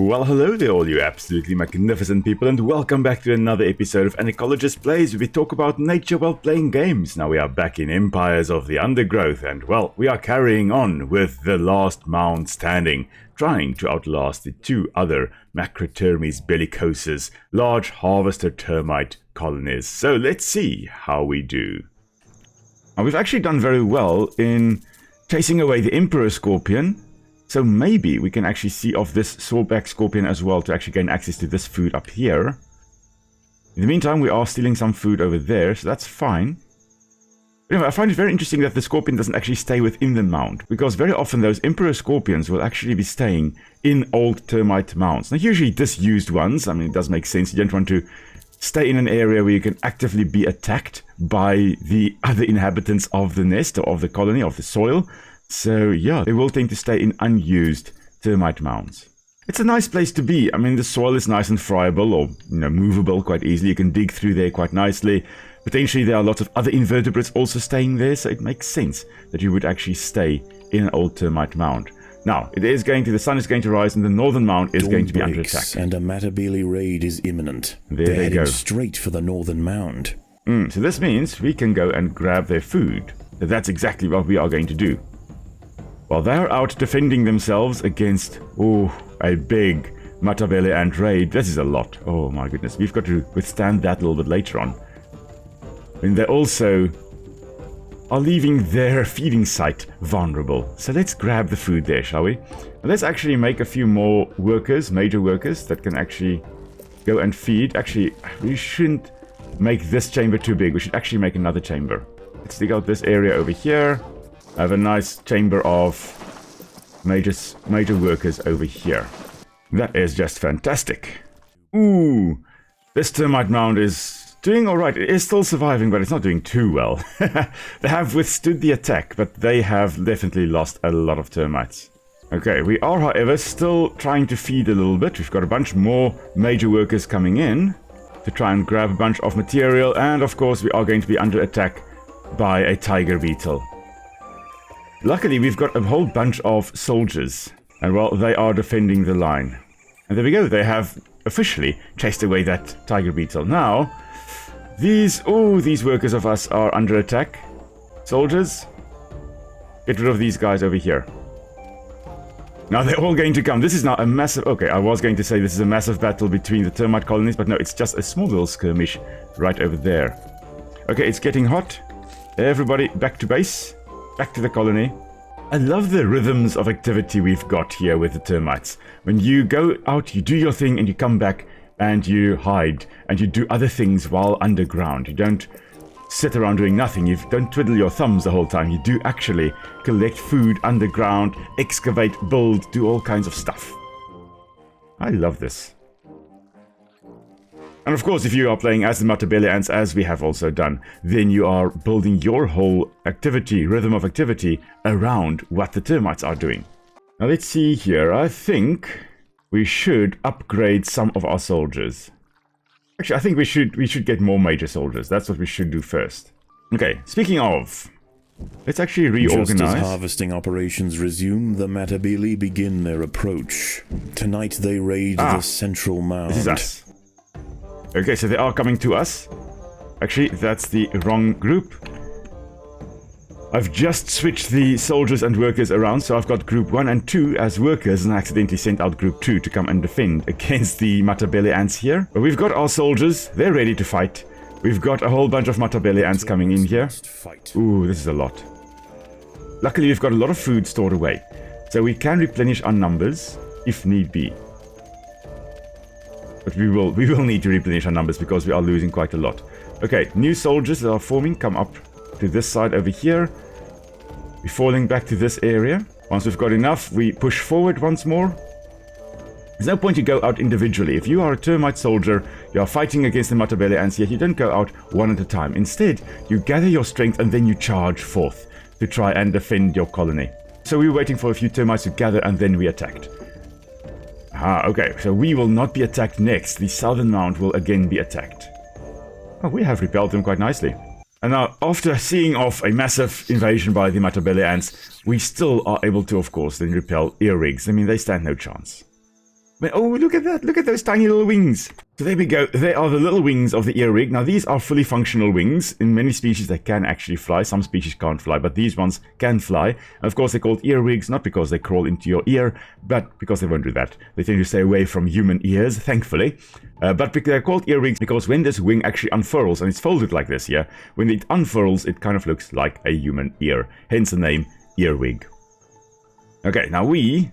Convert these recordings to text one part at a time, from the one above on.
Well, hello there all you absolutely magnificent people, and welcome back to another episode of An Ecologist Plays, where we talk about nature while playing games. Now we are back in Empires of the Undergrowth, and well, we are carrying on with the Last Mound Standing, trying to outlast the two other Macrotermes bellicosus, large harvester termite colonies. So let's see how we do. Now we've actually done very well in chasing away the Emperor Scorpion. So maybe we can actually see off this swordback scorpion as well to actually gain access to this food up here. In the meantime, we are stealing some food over there, so that's fine. Anyway, I find it very interesting that the scorpion doesn't actually stay within the mound, because very often those emperor scorpions will actually be staying in old termite mounds. Now, usually disused ones. I mean, it does make sense. You don't want to stay in an area where you can actively be attacked by the other inhabitants of the nest or of the colony, of the soil. So yeah, they will tend to stay in unused termite mounds. It's a nice place to be. I mean, the soil is nice and friable, or movable quite easily. You can dig through there quite nicely. Potentially there are lots of other invertebrates also staying there, so it makes sense that you would actually stay in an old termite mound. Now, the sun is going to rise, and the northern mound is going to be under attack. And a Matabele raid is imminent. They're heading straight for the northern mound. So this means we can go and grab their food. That's exactly what we are going to do. While they're out defending themselves against, a big Matabele ant raid. This is a lot. Oh my goodness. We've got to withstand that a little bit later on. And they also are leaving their feeding site vulnerable. So let's grab the food there, shall we? And let's actually make a few more workers, major workers, that can actually go and feed. Actually, we shouldn't make this chamber too big. We should actually make another chamber. Let's dig out this area over here. I have a nice chamber of major workers over here. That is just fantastic. Ooh, this termite mound is doing alright. It is still surviving, but it's not doing too well. They have withstood the attack, but they have definitely lost a lot of termites. Okay, we are, however, still trying to feed a little bit. We've got a bunch more major workers coming in to try and grab a bunch of material, and of course we are going to be under attack by a tiger beetle. Luckily, we've got a whole bunch of soldiers, and well, they are defending the line. And there we go, they have officially chased away that tiger beetle. Now, these workers of us are under attack. Soldiers, get rid of these guys over here. Now they're all going to come. This is now a massive... Okay, I was going to say this is a massive battle between the termite colonies, but no, it's just a small little skirmish right over there. Okay, it's getting hot. Everybody back to base. Back to the colony. I love the rhythms of activity we've got here with the termites. When you go out, you do your thing, and you come back, and you hide, and you do other things while underground. You don't sit around doing nothing. You don't twiddle your thumbs the whole time. You do actually collect food underground, excavate, build, do all kinds of stuff. I love this. And of course, if you are playing as the Matabele Ants, as we have also done, then you are building your whole activity, rhythm of activity, around what the termites are doing. Now let's see here. I think we should upgrade some of our soldiers. Actually, I think we should get more major soldiers. That's what we should do first. Okay, speaking of, let's actually reorganize. Just as harvesting operations resume, the Matabele begin their approach. Tonight they raid the central mound. This is us. Okay, so they are coming to us. Actually, that's the wrong group. I've just switched the soldiers and workers around, so I've got group 1 and 2 as workers, and I accidentally sent out group 2 to come and defend against the Matabele Ants here. But we've got our soldiers. They're ready to fight. We've got a whole bunch of Matabele Ants coming in here. Ooh, this is a lot. Luckily, we've got a lot of food stored away, so we can replenish our numbers if need be. But we will need to replenish our numbers because we are losing quite a lot. Okay, new soldiers that are forming come up to this side over here. We're falling back to this area. Once we've got enough, we push forward once more. There's no point to go out individually. If you are a termite soldier, you are fighting against the Matabele Ants here, you don't go out one at a time. Instead, you gather your strength and then you charge forth to try and defend your colony. So we were waiting for a few termites to gather and then we attacked. Okay, so we will not be attacked next. The southern mound will again be attacked. Oh, we have repelled them quite nicely. And now, after seeing off a massive invasion by the Matabele Ants, we still are able to, of course, then repel earwigs. I mean, they stand no chance. Oh, look at that. Look at those tiny little wings. So there we go. They are the little wings of the earwig. Now, these are fully functional wings. In many species, they can actually fly. Some species can't fly, but these ones can fly. And of course, they're called earwigs, not because they crawl into your ear, but because they won't do that. They tend to stay away from human ears, thankfully. But they're called earwigs because when this wing actually unfurls, and it's folded like this here, when it unfurls, it kind of looks like a human ear. Hence the name earwig. Okay, now we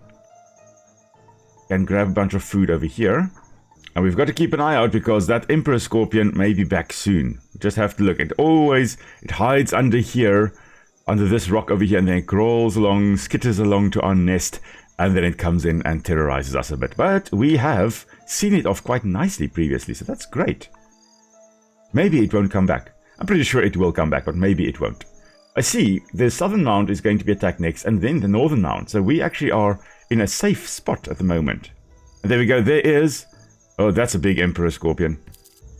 can grab a bunch of food over here. And we've got to keep an eye out because that emperor scorpion may be back soon. We just have to look. It hides under here, under this rock over here, and then it crawls along, skitters along to our nest, and then it comes in and terrorizes us a bit. But we have seen it off quite nicely previously, so that's great. Maybe it won't come back. I'm pretty sure it will come back, but maybe it won't. I see the southern mound is going to be attacked next, and then the northern mound. So we actually are in a safe spot at the moment. And there we go. There is... Oh, that's a big emperor scorpion.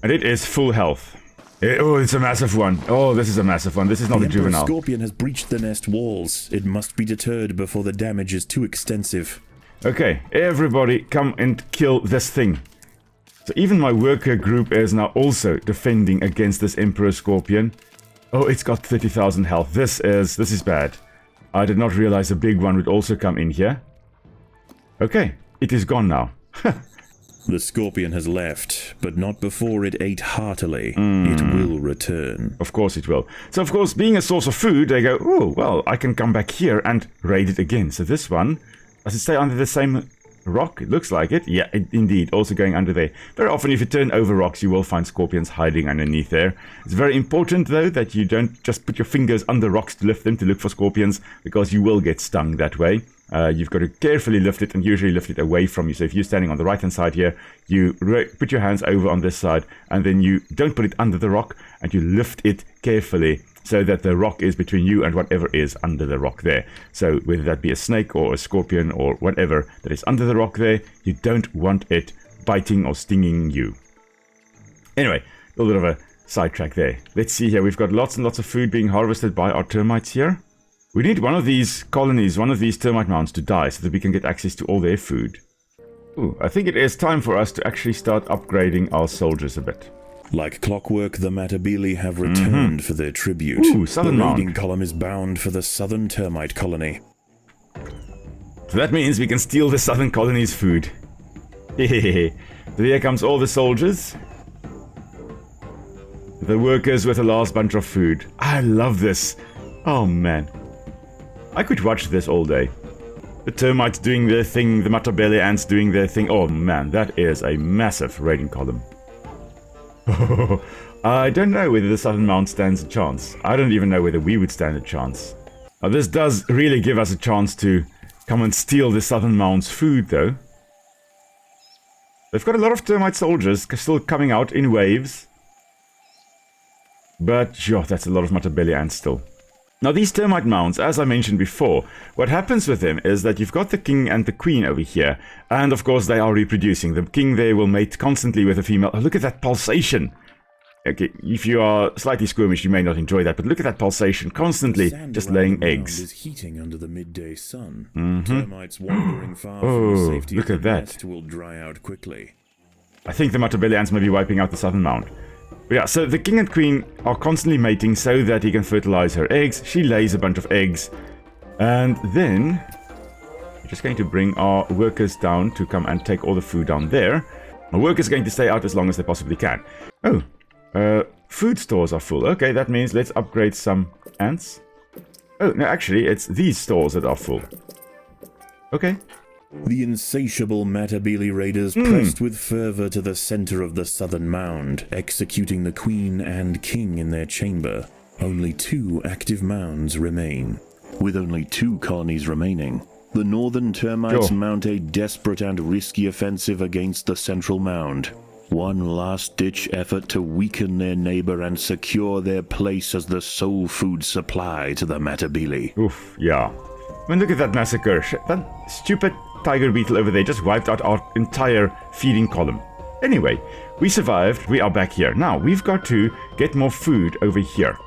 And it is full health. Oh, it's a massive one. Oh, this is a massive one. This is not a juvenile. The scorpion has breached the nest walls. It must be deterred before the damage is too extensive. Okay, everybody come and kill this thing. So even my worker group is now also defending against this emperor scorpion. Oh, it's got 30,000 health. This is bad. I did not realize a big one would also come in here. Okay, it is gone now. The scorpion has left, but not before it ate heartily. It will return. Of course it will. So, of course, being a source of food, they go, oh, well, I can come back here and raid it again. So this one, does it stay under the same rock? It looks like it. Yeah, indeed, also going under there. Very often, if you turn over rocks, you will find scorpions hiding underneath there. It's very important, though, that you don't just put your fingers under rocks to lift them to look for scorpions, because you will get stung that way. You've got to carefully lift it and usually lift it away from you. So if you're standing on the right hand side here, you put your hands over on this side and then you don't put it under the rock and you lift it carefully so that the rock is between you and whatever is under the rock there. So whether that be a snake or a scorpion or whatever that is under the rock there, you don't want it biting or stinging you. Anyway, a little bit of a sidetrack there. Let's see here. We've got lots and lots of food being harvested by our termites here. We need one of these colonies, one of these termite mounds to die so that we can get access to all their food. Ooh, I think it is time for us to actually start upgrading our soldiers a bit. Like clockwork, the Matabele have returned for their tribute. Ooh, southern the raiding mound. column is bound for the southern termite colony. So that means we can steal the southern colony's food. Hehehe. So here comes all the soldiers. The workers with the last bunch of food. I love this. Oh man. I could watch this all day. The termites doing their thing, the Matabele ants doing their thing. Oh man, that is a massive raiding column. I don't know whether the southern mound stands a chance. I don't even know whether we would stand a chance. Now this does really give us a chance to come and steal the southern mound's food though. They've got a lot of termite soldiers still coming out in waves. But sure, that's a lot of Matabele ants still. Now these termite mounds, as I mentioned before, what happens with them is that you've got the king and the queen over here, and of course they are reproducing. The king there will mate constantly with a female. Oh, look at that pulsation! Okay, if you are slightly squirmish, you may not enjoy that, but look at that pulsation, constantly just laying eggs. Is heating under the midday sun. Termites wandering far from Oh, the safety look of at the that. nest will dry out quickly. I think the Matabele ants may be wiping out the southern mound. But yeah, so the king and queen are constantly mating so that he can fertilize her eggs. She lays a bunch of eggs. And then we're just going to bring our workers down to come and take all the food down there. Our workers are going to stay out as long as they possibly can. Oh, food stores are full. Okay, that means let's upgrade some ants. Oh, no, actually, it's these stores that are full. Okay. The insatiable Matabele raiders pressed with fervor to the center of the southern mound, executing the queen and king in their chamber. Only 2 active mounds remain. With only 2 colonies remaining, the northern termites mount a desperate and risky offensive against the central mound. One last-ditch effort to weaken their neighbor and secure their place as the sole food supply to the Matabele. Oof, yeah. I mean, look at that massacre. That stupid tiger beetle over there just wiped out our entire feeding column. Anyway, we survived. We are back here. Now, we've got to get more food over here.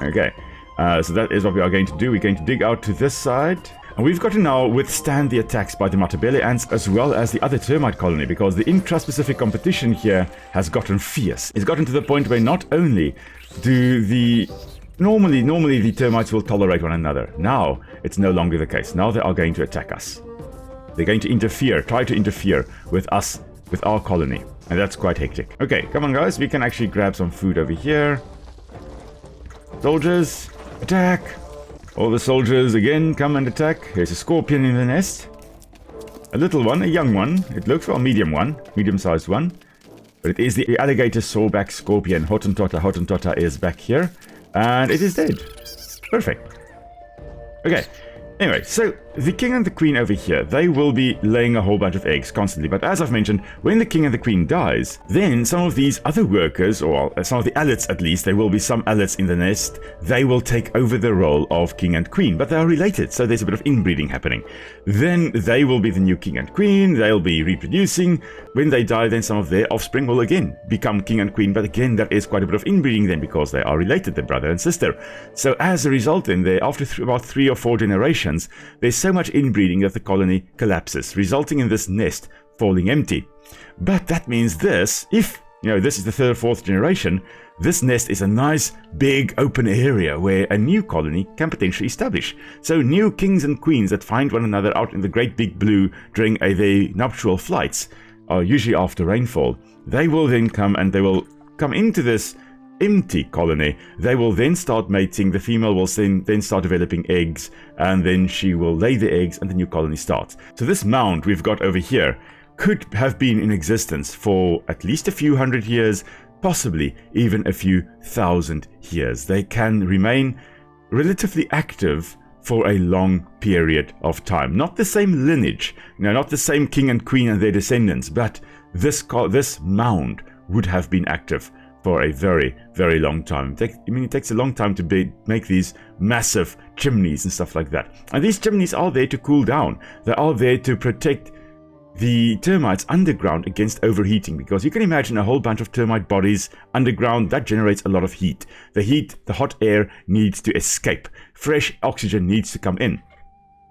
Okay, so that is what we are going to do. We're going to dig out to this side. And we've got to now withstand the attacks by the Matabele ants as well as the other termite colony, because the intra-specific competition here has gotten fierce. It's gotten to the point where not only do the... Normally the termites will tolerate one another. Now, it's no longer the case. Now they are going to attack us. They're going to interfere, try to interfere with us, with our colony. And that's quite hectic. Okay, come on guys, we can actually grab some food over here. Soldiers, attack! All the soldiers again come and attack. There's a scorpion in the nest. A little one, a young one. It looks, well, medium-sized one. But it is the alligator sawback scorpion. Hottentotta is back here. And it is dead. Perfect. Okay. Anyway, so the king and the queen over here, they will be laying a whole bunch of eggs constantly. But as I've mentioned, when the king and the queen dies, then some of these other workers, or some of the allets at least, there will be some allets in the nest, they will take over the role of king and queen. But they are related, so there's a bit of inbreeding happening. Then they will be the new king and queen, they'll be reproducing. When they die, then some of their offspring will again become king and queen. But again, that is quite a bit of inbreeding then, because they are related, they're brother and sister. So as a result then, after about 3 or 4 generations, there's so much inbreeding that the colony collapses, resulting in this nest falling empty. But that means this, if this is the 3rd or 4th generation, this nest is a nice big open area where a new colony can potentially establish. So new kings and queens that find one another out in the great big blue during their nuptial flights, usually after rainfall, they will then come and they will come into this empty colony. They will then start mating. The female will then start developing eggs, and then she will lay the eggs and the new colony starts. So this mound we've got over here could have been in existence for at least a few hundred years, possibly even a few thousand years. They can remain relatively active for a long period of time. Not the same lineage, not the same king and queen and their descendants, but this mound would have been active for a very, very long time. It takes a long time to make these massive chimneys and stuff like that. And these chimneys are there to cool down. They are there to protect the termites underground against overheating, because you can imagine a whole bunch of termite bodies underground. That generates a lot of heat. The hot air needs to escape. Fresh oxygen needs to come in.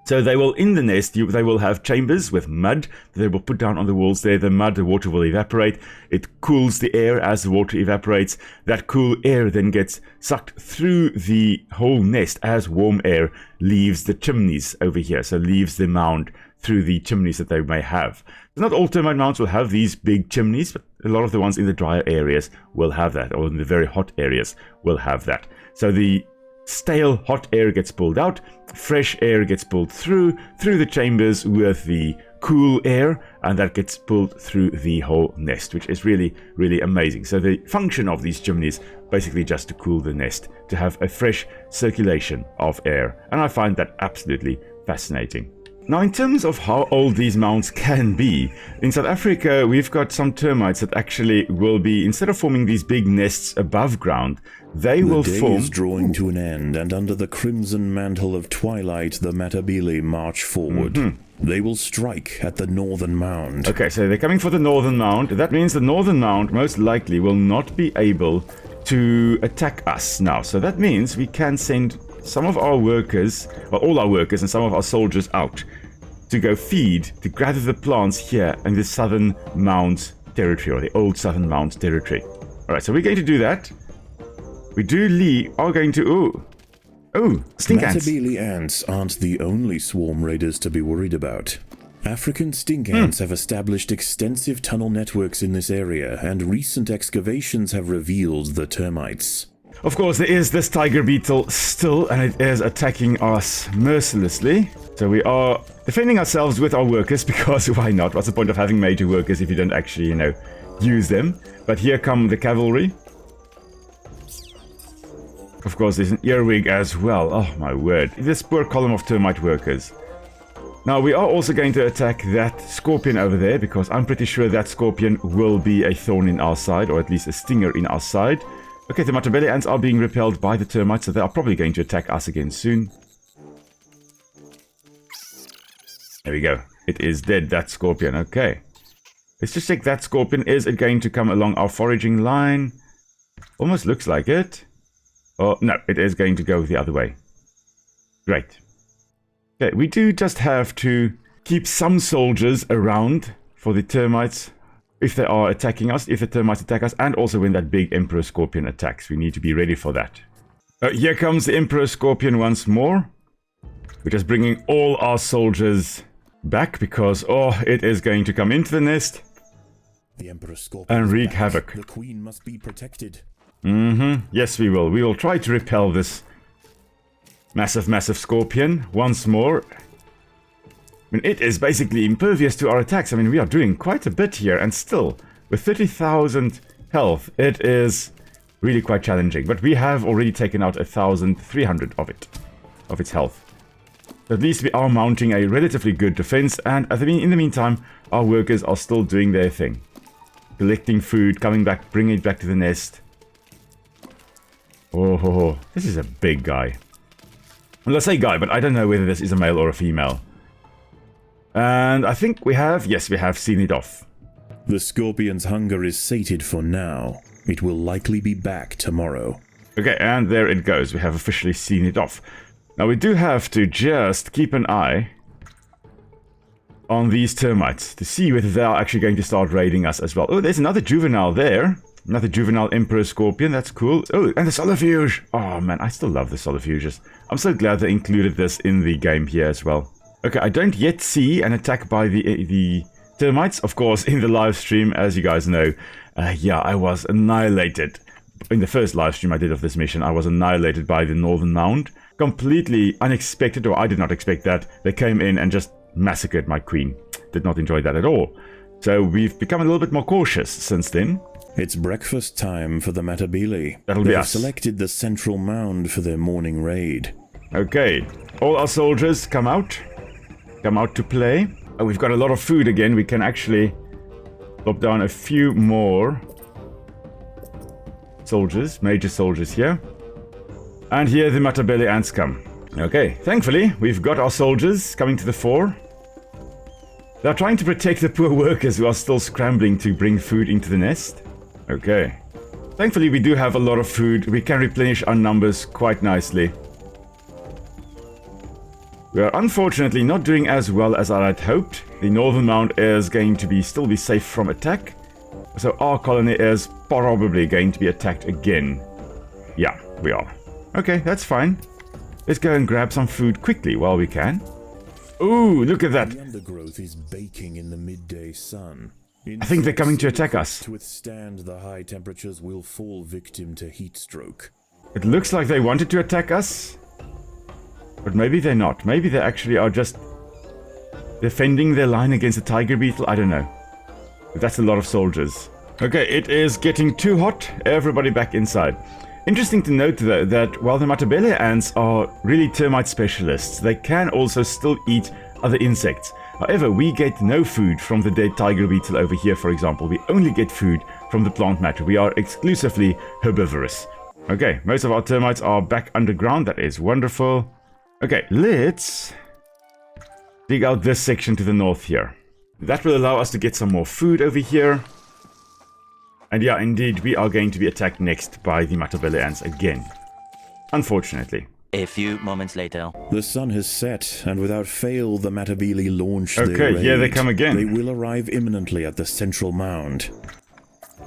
So they will, in the nest, they will have chambers with mud that they will put down on the walls there. The water will evaporate. It cools the air as the water evaporates. That cool air then gets sucked through the whole nest as warm air leaves the chimneys over here. So leaves the mound through the chimneys that they may have. Not all termite mounds will have these big chimneys, but a lot of the ones in the drier areas will have that, or in the very hot areas will have that. So the stale hot air gets pulled out, fresh air gets pulled through the chambers with the cool air, and that gets pulled through the whole nest, which is really, really amazing. So the function of these chimneys basically just to cool the nest, to have a fresh circulation of air, and I find that absolutely fascinating. Now, in terms of how old these mounds can be, in South Africa we've got some termites that actually will be, instead of forming these big nests above ground, they will form... The day is drawing to an end, and under the crimson mantle of twilight, the Matabele march forward. They will strike at the northern mound. Okay, so they're coming for the northern mound. That means the northern mound most likely will not be able to attack us now. So that means we can send some of our workers, well, all our workers and some of our soldiers out to go feed, to gather the plants here in the southern mounds territory, or the old southern mounds territory. Alright, so we're going to do that. We are going to... Oh, stink ants. Matabele ants aren't the only swarm raiders to be worried about. African stink ants have established extensive tunnel networks in this area, and recent excavations have revealed the termites. Of course, there is this tiger beetle still, and it is attacking us mercilessly. So we are defending ourselves with our workers, because why not? What's the point of having major workers if you don't actually, use them? But here come the cavalry. Of course, there's an earwig as well. Oh, my word. This poor column of termite workers. Now, we are also going to attack that scorpion over there, because I'm pretty sure that scorpion will be a thorn in our side, or at least a stinger in our side. Okay, the Matabele ants are being repelled by the termites, so they are probably going to attack us again soon. There we go. It is dead, that scorpion. Okay. Let's just check that scorpion. Is it going to come along our foraging line? Almost looks like it. Oh, no, it is going to go the other way. Great. Okay, we do just have to keep some soldiers around for the termites if they are attacking us, if the termites attack us, and also when that big Emperor Scorpion attacks. We need to be ready for that. Here comes the Emperor Scorpion once more. We're just bringing all our soldiers back because, oh, it is going to come into the nest The Emperor Scorpion and wreak back. havoc. The queen must be protected. Yes, we will. We will try to repel this massive scorpion once more. I mean, it is basically impervious to our attacks. I mean, we are doing quite a bit here, and still, with 30,000 health, it is really quite challenging. But we have already taken out 1,300 of its health. At least we are mounting a relatively good defense, and in the meantime, our workers are still doing their thing. Collecting food, coming back, bringing it back to the nest. Oh, this is a big guy. Well, I say guy, but I don't know whether this is a male or a female. And I think we have, yes, we have seen it off. The scorpion's hunger is sated for now. It will likely be back tomorrow. Okay, and there it goes. We have officially seen it off. Now we do have to just keep an eye on these termites to see whether they are actually going to start raiding us as well. Oh, there's another juvenile there. Another juvenile Emperor Scorpion. That's cool. Oh, and the Solifuge. Oh, man, I still love the Solifuges. I'm so glad they included this in the game here as well. Okay, I don't yet see an attack by the termites. Of course, in the live stream, as you guys know, yeah, I was annihilated. In the first live stream I did of this mission, I was annihilated by the Northern Mound. Completely unexpected, or I did not expect that. They came in and just massacred my queen. Did not enjoy that at all. So we've become a little bit more cautious since then. It's breakfast time for the Matabele. That'll be They've us. selected the central mound for their morning raid. Okay, all our soldiers come out. Come out to play. Oh, we've got a lot of food again. We can actually drop down a few more soldiers, major soldiers here. And here the Matabele Ants come. Okay, thankfully, we've got our soldiers coming to the fore. They're trying to protect the poor workers who are still scrambling to bring food into the nest. Okay. Thankfully, we do have a lot of food. We can replenish our numbers quite nicely. We are unfortunately not doing as well as I had hoped. The Northern Mound is going to still be safe from attack. So our colony is probably going to be attacked again. Yeah, we are. Okay, that's fine. Let's go and grab some food quickly while we can. Ooh, look at that. The undergrowth is baking in the midday sun. I think they're coming to attack us. To withstand the high temperatures will fall victim to heat stroke. It looks like they wanted to attack us. But maybe they're not. Maybe they actually are just defending their line against the tiger beetle. I don't know. But that's a lot of soldiers. Okay, it is getting too hot. Everybody back inside. Interesting to note though that while the Matabele ants are really termite specialists, they can also still eat other insects. However, we get no food from the dead tiger beetle over here, for example. We only get food from the plant matter. We are exclusively herbivorous. Okay, most of our termites are back underground. That is wonderful. Okay, let's dig out this section to the north here. That will allow us to get some more food over here. And yeah, indeed, we are going to be attacked next by the Matabele ants again. Unfortunately. A few moments later. The sun has set, and without fail, the Matabele launch their Okay, raid. here they come again. They will arrive imminently at the central mound.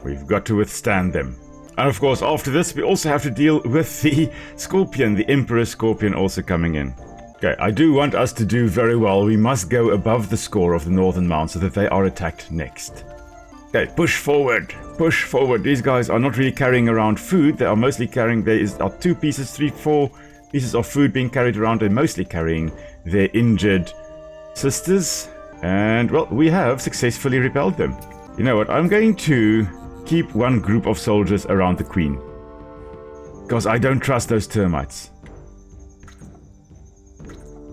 We've got to withstand them. And of course, after this, we also have to deal with the Scorpion, the Emperor Scorpion also coming in. Okay, I do want us to do very well. We must go above the score of the Northern Mound so that they are attacked next. Okay, push forward. Push forward. These guys are not really carrying around food. They are mostly carrying, there are 2 pieces, 3, 4 pieces of food being carried around. They're mostly carrying their injured sisters. And, well, we have successfully repelled them. You know what? I'm going to keep one group of soldiers around the queen. Because I don't trust those termites.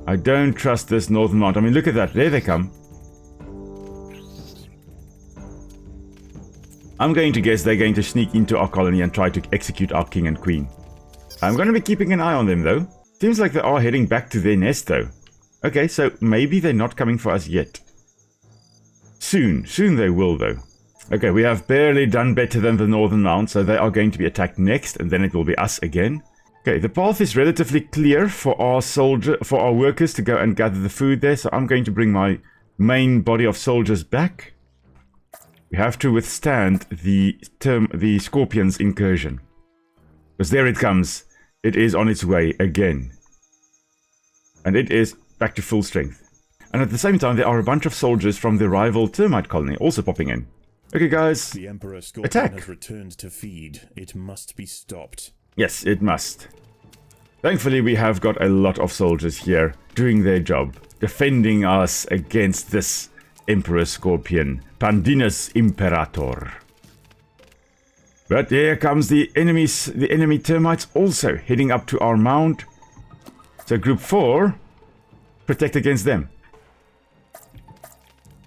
I don't trust this Northern Mound. I mean, look at that. There they come. I'm going to guess they're going to sneak into our colony and try to execute our king and queen. I'm going to be keeping an eye on them, though. Seems like they are heading back to their nest, though. Okay, so maybe they're not coming for us yet. Soon they will, though. Okay, we have barely done better than the Northern Mound, so they are going to be attacked next, and then it will be us again. Okay, the path is relatively clear for our workers to go and gather the food there, so I'm going to bring my main body of soldiers back. We have to withstand the scorpion's incursion. Because there it comes. It is on its way again. And it is back to full strength. And at the same time, there are a bunch of soldiers from the rival termite colony also popping in. Okay, guys, The Emperor Scorpion attack. has returned to feed. It must be stopped. Yes, it must. Thankfully, we have got a lot of soldiers here doing their job, defending us against this Emperor Scorpion, Pandinus Imperator. But here comes the enemy termites also heading up to our mound. So Group 4, protect against them.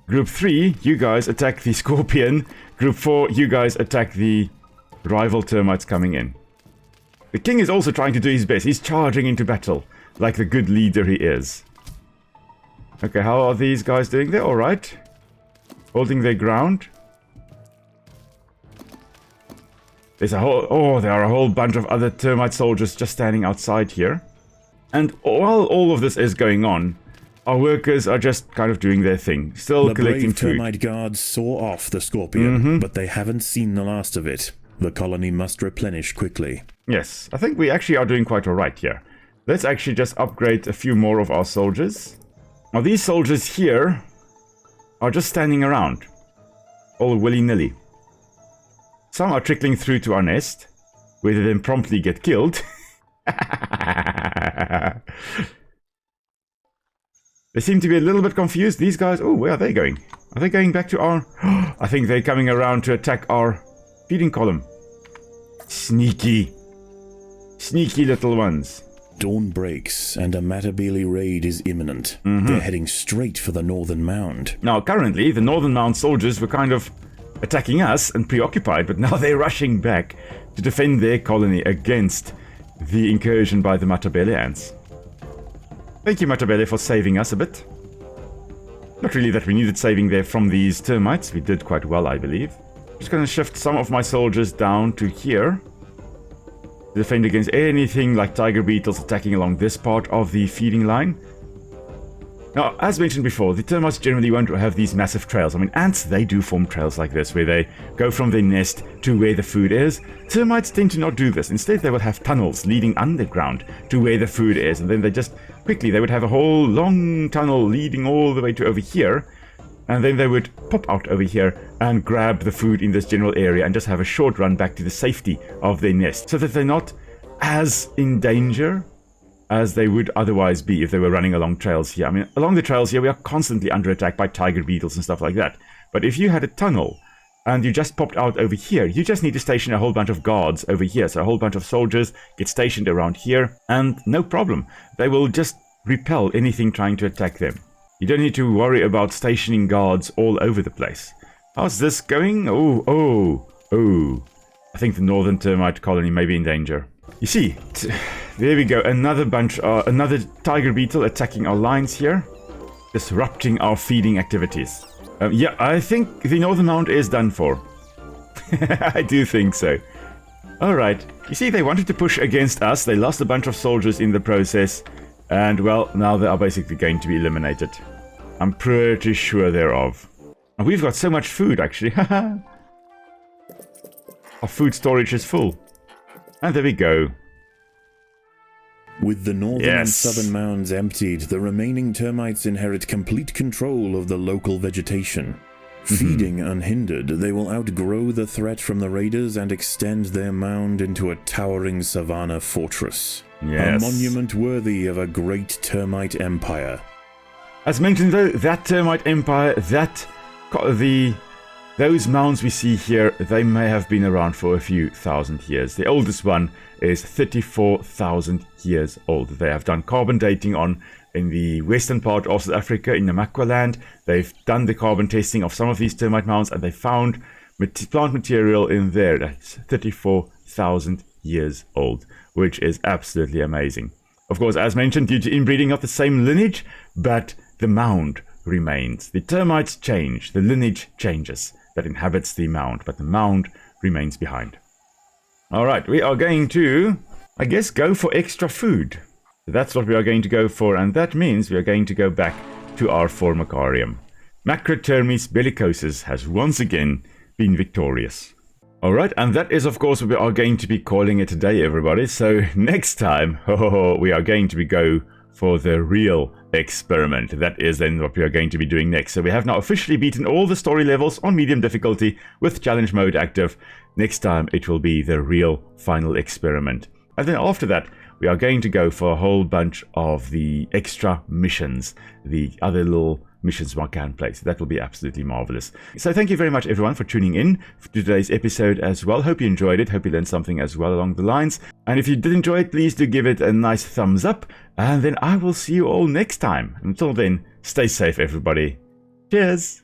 Group 3, you guys attack the Scorpion. Group 4, you guys attack the rival termites coming in. The king is also trying to do his best. He's charging into battle, like the good leader he is. Okay, how are these guys doing? They're alright. Holding their ground. There are a whole bunch of other termite soldiers just standing outside here. And while all of this is going on, our workers are just kind of doing their thing, still collecting The brave food. termite guards saw off the Scorpion, but they haven't seen the last of it. The colony must replenish quickly. Yes, I think we actually are doing quite alright here. Let's actually just upgrade a few more of our soldiers. Now these soldiers here are just standing around, all willy-nilly. Some are trickling through to our nest, where they then promptly get killed. They seem to be a little bit confused. These guys, oh, where are they going? Are they going back to our... I think they're coming around to attack our feeding column. Sneaky. Sneaky little ones. Dawn breaks, and a Matabele raid is imminent. They're heading straight for the northern mound. Now, currently, the northern mound soldiers were kind of attacking us and preoccupied, but now they're rushing back to defend their colony against the incursion by the Matabele Ants. Thank you, Matabele, for saving us a bit. Not really that we needed saving there from these termites. We did quite well, I believe. Just going to shift some of my soldiers down to here. To defend against anything like tiger beetles attacking along this part of the feeding line. Now, as mentioned before, the termites generally won't have these massive trails. I mean, ants, they do form trails like this, where they go from their nest to where the food is. Termites tend to not do this. Instead, they will have tunnels leading underground to where the food is. And then they would have a whole long tunnel leading all the way to over here. And then they would pop out over here and grab the food in this general area and just have a short run back to the safety of their nest, so that they're not as in danger as they would otherwise be if they were running along trails here. I mean, along the trails here, we are constantly under attack by tiger beetles and stuff like that. But if you had a tunnel and you just popped out over here, you just need to station a whole bunch of guards over here. So a whole bunch of soldiers get stationed around here, and no problem. They will just repel anything trying to attack them. You don't need to worry about stationing guards all over the place. How's this going? Oh. I think the northern termite colony may be in danger. You see, there we go. Another tiger beetle attacking our lines here. Disrupting our feeding activities. Yeah, I think the northern mound is done for. I do think so. Alright. You see, they wanted to push against us. They lost a bunch of soldiers in the process. And, well, now they are basically going to be eliminated. I'm pretty sure thereof. And we've got so much food, actually. Our food storage is full. And there we go. With the northern and southern mounds emptied, the remaining termites inherit complete control of the local vegetation. Feeding unhindered, they will outgrow the threat from the raiders and extend their mound into a towering savanna fortress. Yes. A monument worthy of a great termite empire. As mentioned though, that termite empire, those mounds we see here, they may have been around for a few thousand years. The oldest one is 34,000 years old. They have done carbon dating on in the western part of South Africa, in Namaqualand. They've done the carbon testing of some of these termite mounds, and they found plant material in there that's 34,000 years old, which is absolutely amazing. Of course, as mentioned, due to inbreeding of the same lineage, but the mound remains. The termites change, the lineage changes that inhabits the mound, but the mound remains behind. Alright, we are going to I guess go for extra food. That's what we are going to go for, and that means we are going to go back to our formicarium. Macrotermes bellicosus has once again been victorious. Alright, and that is of course what we are going to be calling it today, everybody. So next time, we are going to go for the real experiment. That is then what we are going to be doing next. So we have now officially beaten all the story levels on medium difficulty with challenge mode active. Next time it will be the real final experiment. And then after that, we are going to go for a whole bunch of the extra missions, the other little missions one can play. So that will be absolutely marvelous. So thank you very much, everyone, for tuning in to today's episode as well. Hope you enjoyed it. Hope you learned something as well along the lines. And if you did enjoy it, please do give it a nice thumbs up. And then I will see you all next time. Until then, stay safe, everybody. Cheers.